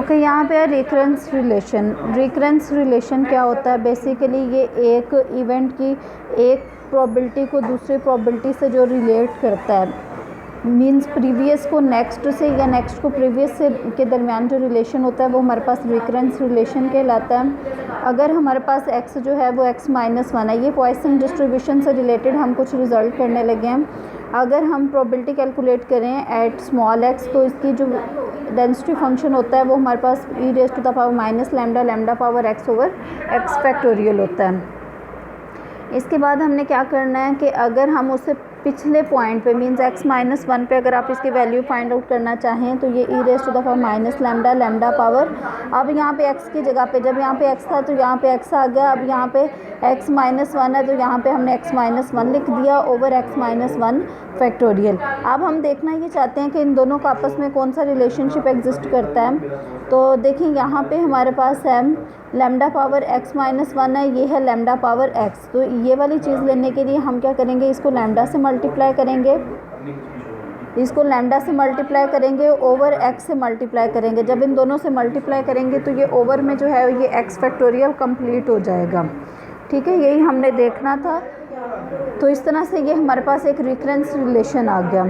Okay, यहाँ पे है रिकरेंस रिलेशन। रिकरेंस रिलेशन क्या होता है? बेसिकली ये एक इवेंट की एक प्रोबेबिलिटी को दूसरी प्रोबेबिलिटी से जो रिलेट करता है, मींस प्रीवियस को नेक्स्ट से या नेक्स्ट को प्रीवियस से के दरमियान जो रिलेशन होता है वो हमारे पास रिकरेंस रिलेशन कहलाता है। अगर हमारे पास x जो है वो x-1 है, ये पॉइसन डिस्ट्रीब्यूशन से रिलेटेड हम कुछ रिजल्ट करने लगे हैं। अगर हम प्रोबेबिलिटी कैलकुलेट करें एट स्मॉल x, तो इसकी जो डेंसिटी फंक्शन होता है वो हमारे पास e⁻⁻ lambda power x over x factorial होता है। इसके बाद हमने क्या करना है कि अगर हम उससे पिछले पॉइंट पे मींस x-1 पे अगर आप इसकी वैल्यू फाइंड आउट करना चाहें तो ये e⁻⁻ लैम्डा पावर, अब यहाँ पे x की जगह पे, जब यहाँ पे x था तो यहाँ पे x आ गया, अब यहाँ पे x-1 है तो यहाँ पे हमने x-1 लिख दिया ओवर x-1 फैक्टोरियल। अब हम देखना ये चाहते हैं कि इन दोनों का आपस में कौन सा रिलेशनशिप एग्जिस्ट करता है। तो देखें यहाँ पे हमारे पास है लैम्डा पावर x-1 है, ये है लैम्डा पावर x। तो ये वाली चीज़ लेने के लिए हम क्या करेंगे, इसको लैम्डा से मल्टीप्लाई करेंगे, इसको लैम्डा से मल्टीप्लाई करेंगे, ओवर x से मल्टीप्लाई करेंगे। जब इन दोनों से मल्टीप्लाई करेंगे तो ये ओवर में जो है ये x फैक्टोरियल कंप्लीट हो जाएगा। ठीक है, यही हमने देखना था। तो इस तरह से ये हमारे पास एक रिकरेंस रिलेशन आ गया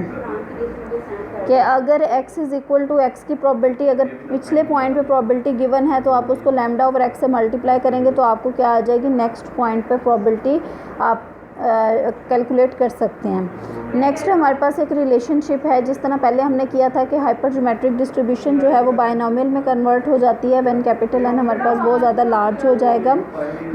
कि अगर x is equal to x की प्रोबेबिलिटी, अगर पिछले पॉइंट पे प्रोबेबिलिटी गिवन है तो आप उसको लैम्डा ओवर x से मल्टीप्लाई करेंगे तो आपको क्या आ जाएगी, नेक्स्ट पॉइंट पे प्रोबेबिलिटी आप कैलकुलेट कर सकते हैं। नेक्स्ट हमारे पास एक रिलेशनशिप है, जिस तरह पहले हमने किया था कि हाइपरज्योमेट्रिक डिस्ट्रीब्यूशन जो है वो बायनॉमियल में कन्वर्ट हो जाती है व्हेन कैपिटल N हमारे पास बहुत ज़्यादा लार्ज हो जाएगा।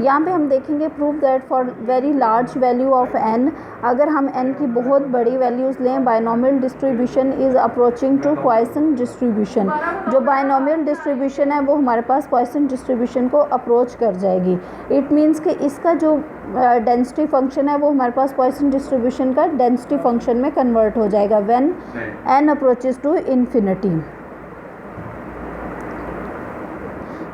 यहाँ पे हम देखेंगे prove that for very large value of n, अगर हम n की बहुत बड़ी वैल्यूज़ लें, binomial distribution is approaching to Poisson distribution. जो बायनॉमियल डिस्ट्रीब्यूशन है वो हमारे पास पॉइसन डिस्ट्रीब्यूशन को अप्रोच कर जाएगी। इट मीन्स कि इसका जो डेंसिटी फंक्शन है वो हमारे पास पॉइसन डिस्ट्रीब्यूशन का डेंसिटी फंक्शन में कन्वर्ट हो जाएगा when n approaches to infinity.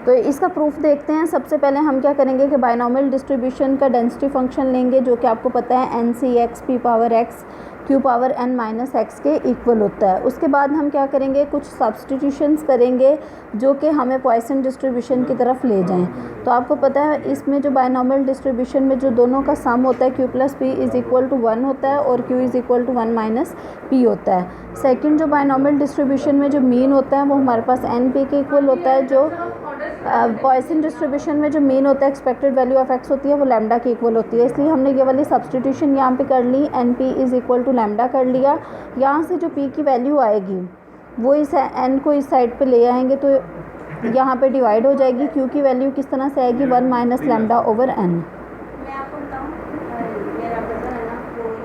तो इसका प्रूफ देखते हैं। सबसे पहले हम क्या करेंगे कि बायनॉमियल डिस्ट्रीब्यूशन का डेंसिटी फंक्शन लेंगे, जो कि आपको पता है NC(x) p power x q power n minus x के इक्वल होता है। उसके बाद हम क्या करेंगे, कुछ सब्सटीट्यूशंस करेंगे जो कि हमें पॉइसन डिस्ट्रीब्यूशन की तरफ ले जाएं। तो आपको पता है इसमें जो बायनॉमियल डिस्ट्रीब्यूशन में जो दोनों का सम होता है q plus p is equal to 1 होता है और q is equal to 1 minus p होता है। सेकंड जो बायनॉमियल डिस्ट्रीब्यूशन में जो मीन होता है वो हमारे पास np के इक्वल होता है। जो पॉइसन डिस्ट्रीब्यूशन में जो मीन होता है एक्सपेक्टेड वैल्यू ऑफ x होती है वो लैम्डा की इक्वल होती है। इसलिए हमने ये वाली सब्सटीट्यूशन यहाँ पे कर ली, np is equal to lambda कर लिया। यहाँ से जो p की वैल्यू आएगी वो इस n को इस साइड पे ले आएंगे तो यहाँ पे डिवाइड हो जाएगी। q की वैल्यू किस तरह से आएगी, 1 माइनस लैम्डा ओवर n।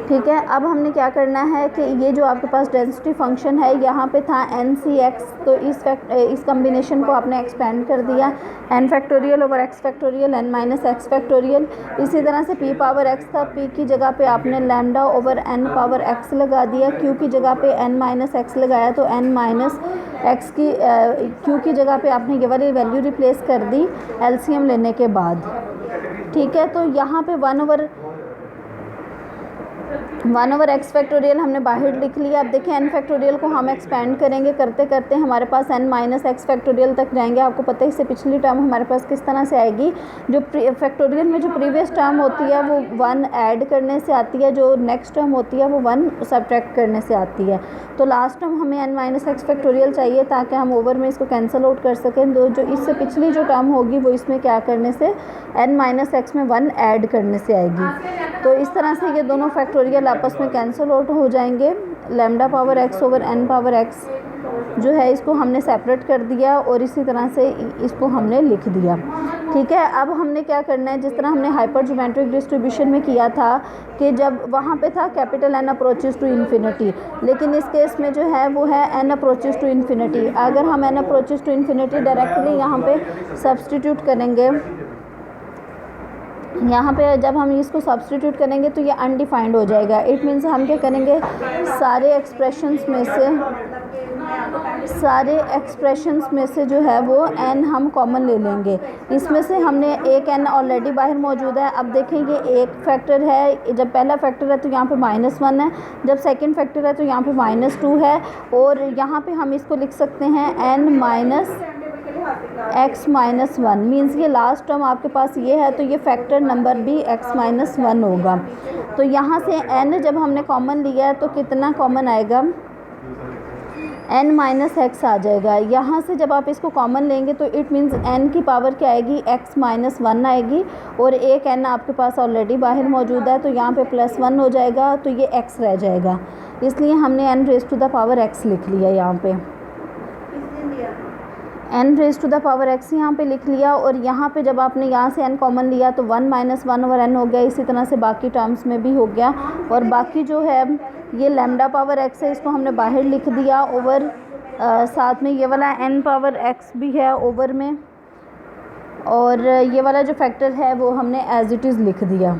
ठीक है, अब हमने क्या करना है कि ये जो आपके पास डेंसिटी फंक्शन है यहाँ पे था NC(x), तो इस कम्बिनेशन को आपने एक्सपेंड कर दिया n factorial over x factorial n minus x factorial. इसी तरह से p पावर x था, p की जगह पे आपने lambda over n power x लगा दिया, q की जगह पे n माइनस x लगाया तो n माइनस x की q की जगह पे आपने ये वाली वैल्यू रिप्लेस कर दी LCM लेने के बाद। ठीक है, तो यहाँ पे 1 ओवर x फैक्टोरियल हमने बाहर लिख लिया। अब देखिए n फैक्टोरियल को हम एक्सपेंड करेंगे, करते करते हमारे पास n माइनस x फैक्टोरियल तक जाएंगे। आपको पता है इससे पिछली टर्म हमारे पास किस तरह से आएगी, जो फैक्टोरियल में जो प्रीवियस टर्म होती है वो 1 ऐड करने से आती है, जो नेक्स्ट टर्म होती है वो 1 सब्ट्रैक्ट करने से आती है। तो लास्ट टर्म हमें n माइनस x फैक्टोरियल चाहिए ताकि हम ओवर में इसको कैंसिल आउट कर सकें। तो जो इससे पिछली जो टर्म होगी वो इसमें क्या करने से n माइनस x में 1 ऐड करने से आएगी। तो इस तरह से ये दोनों फैक्टोरियल आपस में कैंसिल आउट हो जाएंगे। Lambda power x over n power x जो है इसको हमने सेपरेट कर दिया और इसी तरह से इसको हमने लिख दिया। ठीक है, अब हमने क्या करना है, जिस तरह हमने हाइपरज्योमेट्रिक डिस्ट्रीब्यूशन में किया था कि जब वहाँ पे था capital N approaches to infinity, लेकिन इस केस में जो है वो है n अप्रोचेस टू इन्फिनिटी। अगर हम n approaches to infinity directly यहाँ पे सब्सटीट्यूट करेंगे, यहाँ पे जब हम इसको सब्सटीट्यूट करेंगे तो ये अनडिफाइंड हो जाएगा। इट मीन्स हम क्या करेंगे, सारे एक्सप्रेशंस में से जो है वो n हम कॉमन ले लेंगे। इसमें से हमने एक n ऑलरेडी बाहर मौजूद है। अब देखें ये एक फैक्टर है, जब पहला फैक्टर है तो यहाँ पे -1 है, जब सेकंड फैक्टर है तो यहाँ पे -2 है और यहाँ पे हम इसको लिख सकते हैं n माइनस x-1 मीन्स ये लास्ट टर्म आपके पास ये है, तो ये फैक्टर नंबर भी x-1 होगा। तो यहाँ से n जब हमने कॉमन लिया है तो कितना कॉमन आएगा, n-x आ जाएगा। यहाँ से जब आप इसको कॉमन लेंगे तो इट मीन्स n की पावर क्या आएगी, x-1 आएगी, और एक n आपके पास ऑलरेडी बाहर मौजूद है तो यहाँ पे +1 हो जाएगा, तो ये x रह जाएगा। इसलिए हमने n raise to the power x लिख लिया यहाँ पे, n raise to the power x यहाँ पे लिख लिया। और यहाँ पे जब आपने यहाँ से n कॉमन लिया तो 1-1/n हो गया। इसी तरह से बाकी टर्म्स में भी हो गया। और बाकी जो है ये लैम्डा पावर x है, इसको हमने बाहर लिख दिया ओवर, साथ में ये वाला n पावर x भी है ओवर में, और ये वाला जो फैक्टर है वो हमने एज इट इज़ लिख दिया।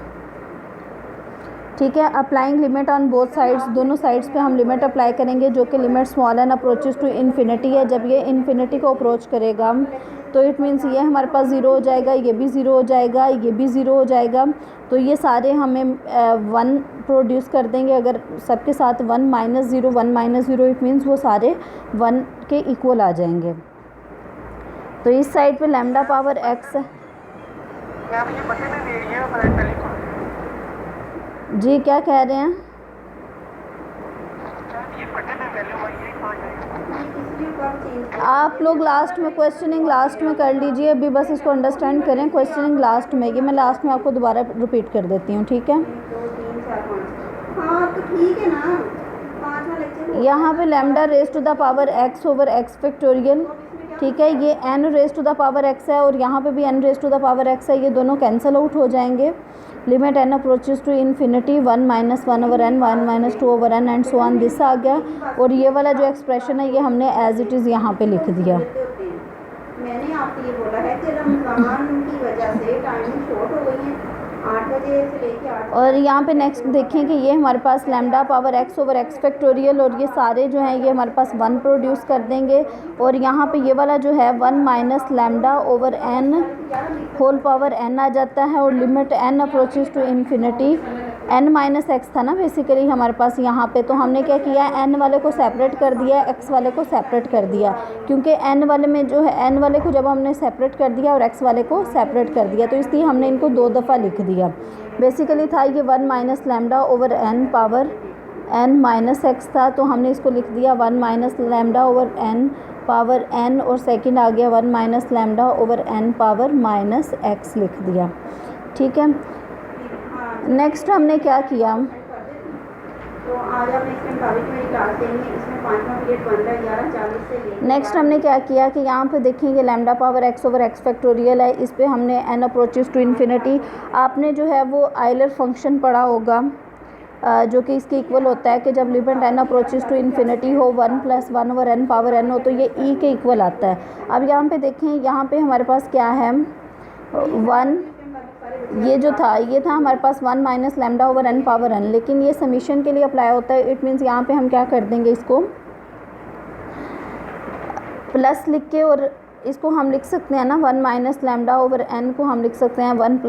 ठीक है, applying limit on both sides, दोनों साइड्स पे हम लिमिट अप्लाई करेंगे, जो कि limit small n approaches to infinity है। जब ये इन्फिनिटी को अप्रोच करेगा तो इट मीन्स ये हमारे पास 0 हो जाएगा, ये भी 0 हो जाएगा, ये भी 0 हो जाएगा। तो ये सारे हमें 1 प्रोड्यूस कर देंगे। अगर सबके साथ 1-0 इट मीन्स वो सारे 1 के इक्वल आ जाएंगे। तो इस साइड पे लैम्डा पावर x जी क्या कह रहे हैं, आप लोग लास्ट में क्वेश्चनिंग लास्ट में कर लीजिए, अभी बस इसको अंडरस्टैंड करें। क्वेश्चनिंग लास्ट में, ये मैं लास्ट में आपको दोबारा रिपीट कर देती हूँ, ठीक है। यहाँ पे lambda raise to the power x over x factorial, ठीक है। ये n raise to the power x है और यहाँ पे भी n raise to the power x है, ये दोनों कैंसिल आउट हो जाएंगे। Limit n approaches to infinity 1-1/n 1-2/n and so on, this आ गया। और ये वाला जो एक्सप्रेशन है ये हमने एज इट इज़ यहाँ पे लिख दिया। मैंने आपको ये बोला है कि रमज़ान की वजह से टाइमिंग शॉर्ट हो गई है, 8 बजे से लेके 8। और यहाँ पे नेक्स्ट देखें कि ये हमारे पास lambda power x over x factorial, और ये सारे जो हैं ये हमारे पास 1 प्रोड्यूस कर देंगे। और यहाँ पे ये वाला जो है 1 - lambda over n whole power n आ जाता है। और limit n approaches to infinity, n - x था ना बेसिकली हमारे पास यहाँ पे, तो हमने क्या किया, n वाले को सेपरेट कर दिया, x वाले को सेपरेट कर दिया, क्योंकि n वाले में जो है n वाले को जब हमने सेपरेट कर दिया और x वाले को सेपरेट कर दिया तो इसलिए हमने इनको 2 दफ़ा लिख दिया। बेसिकली था ये 1 - lambda over n power n - x था, तो हमने इसको लिख दिया 1 - lambda over n power n, और सेकंड आ गया 1 - lambda over n power -x लिख दिया, ठीक है। नेक्स्ट हमने क्या किया, तो आज आप नेक्स्ट टाइम मेरी क्लास देंगे, इसमें 5वां पीरियड बन रहा है 11:40 से लेकर। नेक्स्ट हमने क्या किया कि यहाँ पे देखेंगे lambda power x over x factorial है, इस पे हमने n अप्रोचेस टू इन्फिनिटी, आपने जो है वो आयलर फंक्शन पढ़ा होगा, जो कि इसके इक्वल होता है कि जब limit n approaches to infinity हो 1 + 1/n पावर n हो तो ये e के इक्वल आता है। अब यहाँ पे देखें, यहाँ पे हमारे पास क्या है, 1, ये जो था ये था हमारे पास 1 - lambda over n power n, लेकिन ये समीशन के लिए अप्लाई होता है। इट मीन्स यहाँ पे हम क्या कर देंगे, इसको प्लस लिख के, और इसको हम लिख सकते हैं ना 1 - लैम्डा ओवर n को हम लिख सकते हैं 1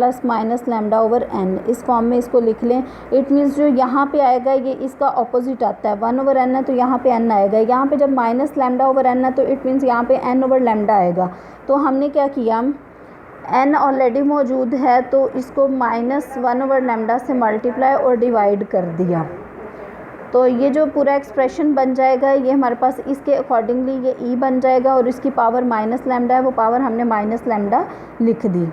+ लैम्डा ओवर n, इस फॉर्म में इसको लिख लें। इट मीन्स जो यहाँ पे आएगा ये इसका ऑपोजिट आता है, 1/n है तो यहाँ पे n आएगा। यहाँ पे जब - लैम्डा ओवर n है तो इट मीन्स यहाँ पे n ओवर लैम्डा आएगा। तो हमने क्या किया, n ऑलरेडी मौजूद है तो इसको -1/लैम्डा से मल्टीप्लाई और डिवाइड कर दिया, तो ये जो पूरा एक्सप्रेशन बन जाएगा ये हमारे पास इसके अकॉर्डिंगली ये e बन जाएगा, और इसकी पावर -लैम्डा है, वो पावर हमने -लैम्डा लिख दी,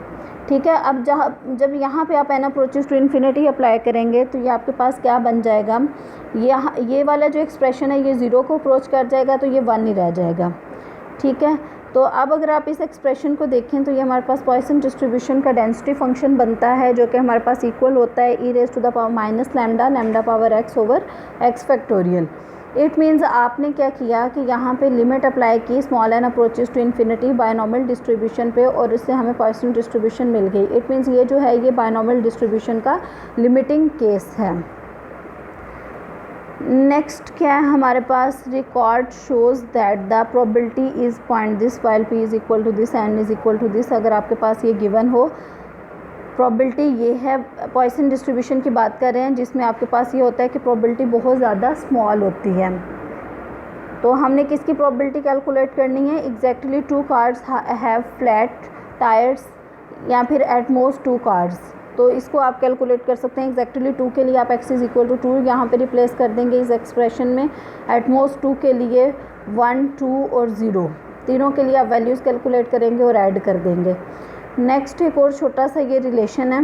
ठीक है। अब जब यहाँ पे आप n approaches to infinity apply करेंगे तो ये आपके पास क्या बन जाएगा, ये वाला जो एक्सप्रेशन है ये 0 को अप्रोच कर जाएगा तो ये 1 ही रह जाएगा, ठीक है। तो अब अगर आप इस एक्सप्रेशन को देखें तो ये हमारे पास पॉइसन डिस्ट्रीब्यूशन का डेंसिटी फंक्शन बनता है, जो कि हमारे पास इक्वल होता है e raise to the power lambda power x over x factorial. It means आपने क्या किया कि यहाँ पे लिमिट अप्लाई की small n approaches to infinity binomial distribution पे, और इससे हमें पॉइसन डिस्ट्रीब्यूशन मिल गई। इट मीन्स ये जो है ये बायनॉमियल डिस्ट्रीब्यूशन का लिमिटिंग केस है। नेक्स्ट क्या है हमारे पास, record shows that the probability is point this while p is equal to this and is equal to this. अगर आपके पास ये गिवन हो, प्रोबेबिलिटी ये है, पॉइसन डिस्ट्रीब्यूशन की बात कर रहे हैं जिसमें आपके पास ये होता है कि प्रोबेबिलिटी बहुत ज़्यादा स्मॉल होती है। तो हमने किसकी प्रोबेबिलिटी कैलकुलेट करनी है, exactly 2 cars have flat tyres या फिर एट मोस्ट 2 कार्स। तो इसको आप कैलकुलेट कर सकते हैं। एग्जैक्टली 2 के लिए आप x इज इक्वल टू 2 यहाँ पे रिप्लेस कर देंगे इस एक्सप्रेशन में। एट मोस्ट 2 के लिए 1, 2 और 0 तीनों के लिए आप वैल्यूज़ कैलकुलेट करेंगे और ऐड कर देंगे। नेक्स्ट एक और छोटा सा ये रिलेशन है,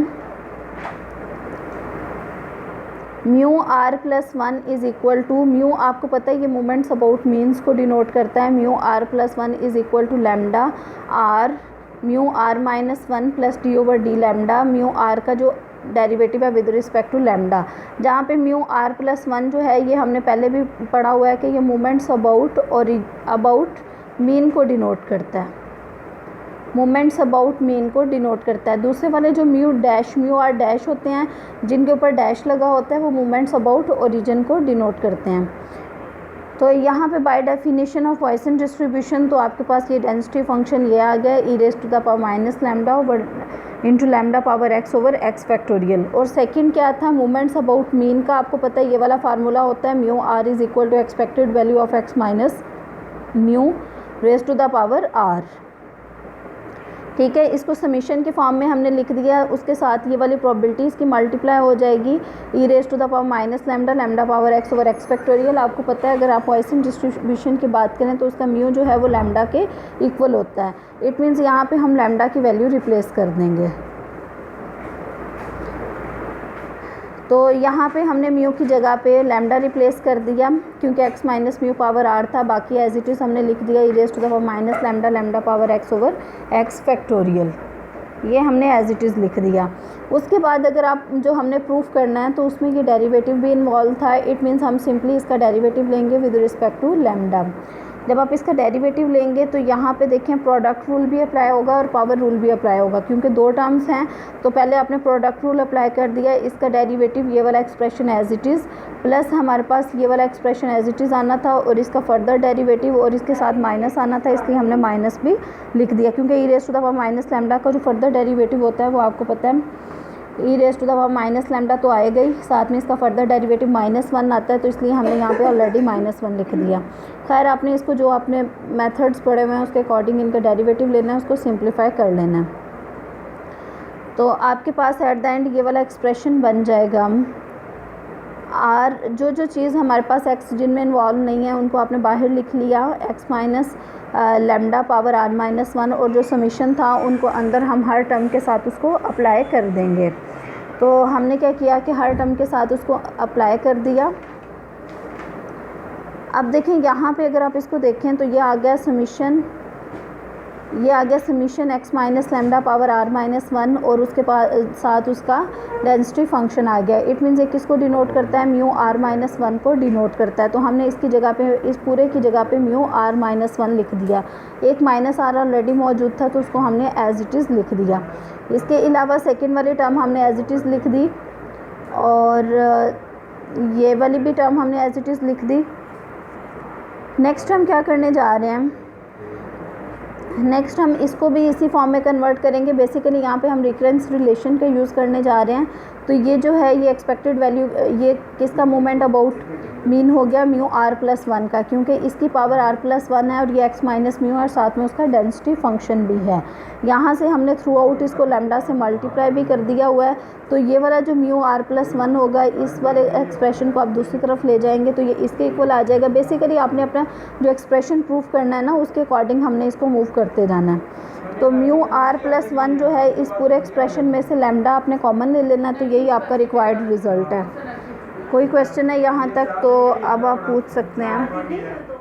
mu r plus 1 is equal to, mu आपको पता है ये मोमेंट्स अबाउट मीन्स को डिनोट करता है। Mu r plus 1 is equal to lambda r mu r minus 1 plus d over d lambda, mu r का जो डेरिवेटिव है विद रिस्पेक्ट टू लैम्डा, जहाँ पे म्यू आर प्लस 1 जो है ये हमने पहले भी पढ़ा हुआ है कि ये मोमेंट्स अबाउट और अबाउट मीन को डिनोट करता है, मोमेंट्स अबाउट मीन को डिनोट करता है। दूसरे वाले जो म्यू आर डैश होते हैं जिनके ऊपर डैश लगा होता है वो मोमेंट्स अबाउट ओरिजिन को डिनोट करते हैं। तो यहाँ पे by definition of Poisson distribution तो आपके पास ये डेंसिटी फंक्शन ये आ गया e raise to the power minus lambda over into lambda power x over x factorial. और सेकंड क्या था, मोमेंट्स अबाउट मीन का आपको पता है ये वाला फार्मूला होता है mu r is equal to expected value of x minus mu raise to the power r. ठीक है, इसको समीशन के फॉर्म में हमने लिख दिया, उसके साथ ये वाली प्रोबेबिलिटी इसकी मल्टीप्लाई हो जाएगी e raise to the power minus lambda lambda power x over x factorial. आपको पता है अगर आप पॉइसन डिस्ट्रीब्यूशन की बात करें तो उसका म्यू जो है वो लैम्डा के इक्वल होता है। इट मीन्स यहाँ पे हम लैम्डा की वैल्यू रिप्लेस कर देंगे। तो यहाँ पे हमने म्यू की जगह पे लैम्डा रिप्लेस कर दिया क्योंकि x minus mu power r था, बाकी एज इट इज़ हमने लिख दिया e raise to the power minus lambda lambda power x over x factorial, ये हमने एज इट इज़ लिख दिया। उसके बाद अगर आप जो हमने प्रूफ करना है तो उसमें ये डेरिवेटिव भी इन्वॉल्व था। इट मीन्स हम सिंपली इसका डेरिवेटिव लेंगे विद रिस्पेक्ट टू लैम्डा। जब आप इसका डेरिवेटिव लेंगे तो यहाँ पे देखें प्रोडक्ट रूल भी अप्लाई होगा और पावर रूल भी अप्लाई होगा, क्योंकि दो टर्म्स हैं तो पहले आपने प्रोडक्ट रूल अप्लाई कर दिया, इसका डेरिवेटिव ये वाला expression as it is plus हमारे पास ये वाला एक्सप्रेशन एज इट इज़ आना था और इसका फर्दर डेरिवेटिव और इसके साथ माइनस आना था, इसलिए हमने माइनस भी लिख दिया क्योंकि e raise to the power minus lambda का जो फर्दर डेरिवेटिव होता है वो आपको पता है e raise to the power minus lambda तो आएगा ही, साथ में इसका फर्दर डेरिवेटिव -1 आता है, तो इसलिए हमने यहाँ पे ऑलरेडी -1 लिख दिया। खैर आपने इसको जो आपने मेथड्स पढ़े हुए हैं उसके अकॉर्डिंग इनका डेरिवेटिव लेना है, उसको सिंप्लीफाई कर लेना है। तो आपके पास एट द एंड ये वाला एक्सप्रेशन बन जाएगा। आर जो चीज़ हमारे पास एक्स जिनमें इन्वॉल्व नहीं है उनको आपने बाहर लिख लिया, x minus lambda power r minus 1, और जो समीशन था उनको अंदर हम हर टर्म के साथ उसको अप्लाई कर देंगे। तो हमने क्या किया कि हर टर्म के साथ उसको अप्लाई कर दिया। अब देखें यहाँ पे अगर आप इसको देखें तो ये आ गया समीशन, ये आ गया summation x minus lambda power r minus 1 और उसके साथ उसका डेंसिटी फंक्शन आ गया। इट मीन्स एक किसको डिनोट करता है, म्यू आर माइनस 1 को डिनोट करता है। तो हमने इसकी जगह पे इस पूरे की जगह पे म्यू आर माइनस 1 लिख दिया। एक माइनस आर ऑलरेडी मौजूद था तो उसको हमने एज इट इज़ लिख दिया। इसके अलावा सेकेंड वाली टर्म हमने एज इट इज़ लिख दी और ये वाली भी टर्म हमने एज इट इज़ लिख दी। नेक्स्ट हम क्या करने जा रहे हैं, नेक्स्ट हम इसको भी इसी फॉर्म में कन्वर्ट करेंगे। बेसिकली यहाँ पे हम रिकरेंस रिलेशन का यूज़ करने जा रहे हैं। तो ये जो है ये एक्सपेक्टेड वैल्यू ये किसका मोमेंट अबाउट मीन हो गया म्यू आर प्लस 1 का, क्योंकि इसकी पावर आर प्लस 1 है और ये एक्स माइनस म्यू और साथ में उसका डेंसिटी फंक्शन भी है। यहाँ से हमने थ्रू आउट इसको लैम्डा से मल्टीप्लाई भी कर दिया हुआ है। तो ये वाला जो म्यू आर प्लस 1 होगा इस वाले एक्सप्रेशन को आप दूसरी तरफ ले जाएंगे तो ये इसके इक्वल आ जाएगा। बेसिकली आपने अपना जो एक्सप्रेशन प्रूफ करना है ना उसके अकॉर्डिंग हमने इसको मूव करते जाना है। तो म्यू आर प्लस 1 जो है इस पूरे एक्सप्रेशन में से लैम्डा आपने कॉमन ले लेना, तो यही आपका रिक्वायर्ड रिज़ल्ट है। कोई क्वेश्चन है यहाँ तक तो अब आप पूछ सकते हैं।